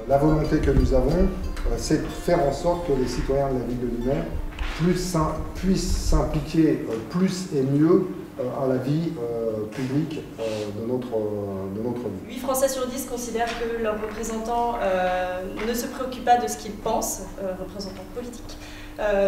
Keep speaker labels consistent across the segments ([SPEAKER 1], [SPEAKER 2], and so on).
[SPEAKER 1] La volonté que nous avons, c'est de faire en sorte que les citoyens de la ville de Limoux puissent s'impliquer plus et mieux à la vie publique de notre ville.
[SPEAKER 2] 8 Français sur 10 considèrent que leurs représentants ne se préoccupent pas de ce qu'ils pensent, représentants politiques.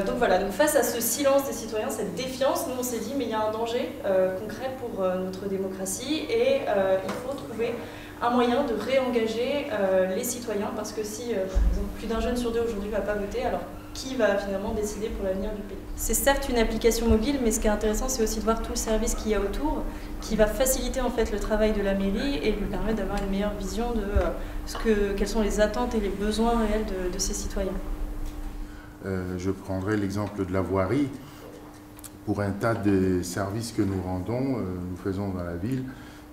[SPEAKER 2] Donc voilà, donc face à ce silence des citoyens, cette défiance, nous on s'est dit mais il y a un danger concret pour notre démocratie et il faut trouver un moyen de réengager les citoyens parce que si par exemple plus d'un jeune sur deux aujourd'hui ne va pas voter, alors qui va finalement décider pour l'avenir du pays? C'est certes une application mobile, mais ce qui est intéressant c'est aussi de voir tout le service qu'il y a autour qui va faciliter en fait le travail de la mairie et lui permettre d'avoir une meilleure vision de quelles sont les attentes et les besoins réels de ces citoyens.
[SPEAKER 3] Je prendrai l'exemple de la voirie. Pour un tas de services que nous rendons, nous faisons dans la ville,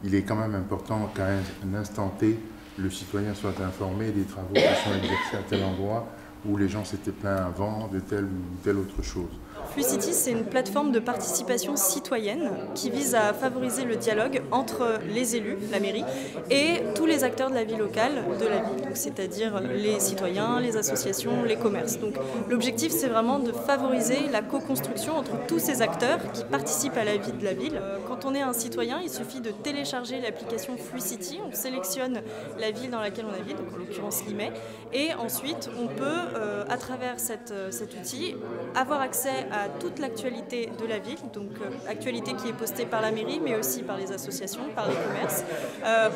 [SPEAKER 3] il est quand même important qu'à un instant T, le citoyen soit informé des travaux qui sont exercés à tel endroit où les gens s'étaient plaints avant de telle ou telle autre chose.
[SPEAKER 2] Fluicity, c'est une plateforme de participation citoyenne qui vise à favoriser le dialogue entre les élus, la mairie, et tous les acteurs de la vie locale de la ville, c'est-à-dire les citoyens, les associations, les commerces. Donc l'objectif, c'est vraiment de favoriser la co-construction entre tous ces acteurs qui participent à la vie de la ville. Quand on est un citoyen, il suffit de télécharger l'application Fluicity, on sélectionne la ville dans laquelle on habite, donc en l'occurrence Limay, et ensuite on peut, à travers cet outil, avoir accès à toute l'actualité de la ville, donc actualité qui est postée par la mairie, mais aussi par les associations, par les commerces.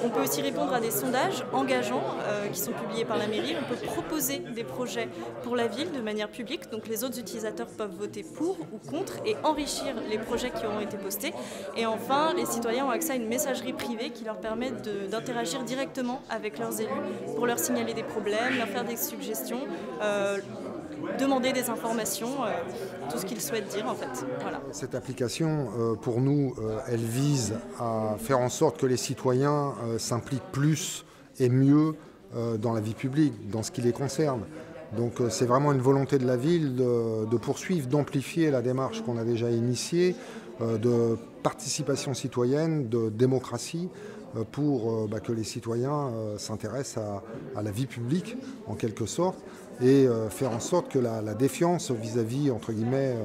[SPEAKER 2] On peut aussi répondre à des sondages engageants qui sont publiés par la mairie. On peut proposer des projets pour la ville de manière publique, donc les autres utilisateurs peuvent voter pour ou contre et enrichir les projets qui auront été postés. Et enfin, les citoyens ont accès à une messagerie privée qui leur permet d'interagir directement avec leurs élus pour leur signaler des problèmes, leur faire des suggestions, demander des informations, tout ce qu'ils souhaitent dire en fait. Voilà.
[SPEAKER 1] Cette application, pour nous, elle vise à faire en sorte que les citoyens s'impliquent plus et mieux dans la vie publique, dans ce qui les concerne. Donc c'est vraiment une volonté de la ville de poursuivre, d'amplifier la démarche qu'on a déjà initiée, de participation citoyenne, de démocratie, pour que les citoyens s'intéressent à la vie publique en quelque sorte et faire en sorte que la défiance vis-à-vis entre guillemets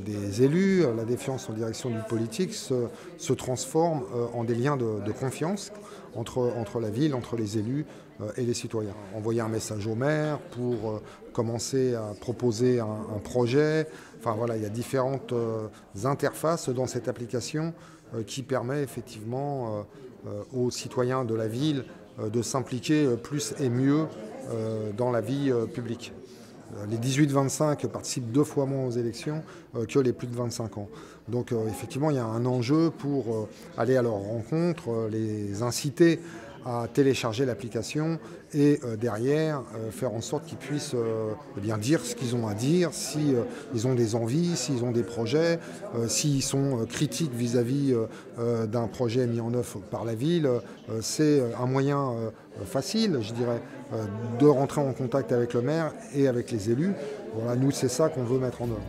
[SPEAKER 1] des élus, la défiance en direction du politique se transforme en des liens de confiance entre la ville, entre les élus et les citoyens. Envoyer un message au maire pour commencer à proposer un projet. Enfin voilà, il y a différentes interfaces dans cette application qui permet effectivement aux citoyens de la ville de s'impliquer plus et mieux dans la vie publique. Les 18-25 participent 2 fois moins aux élections que les plus de 25 ans. Donc effectivement, il y a un enjeu pour aller à leur rencontre, les inciter à télécharger l'application et derrière faire en sorte qu'ils puissent dire ce qu'ils ont à dire, si ils ont des envies, s'ils ont des projets, s'ils sont critiques vis-à-vis d'un projet mis en œuvre par la ville. C'est un moyen facile, je dirais, de rentrer en contact avec le maire et avec les élus. Voilà, nous, c'est ça qu'on veut mettre en œuvre.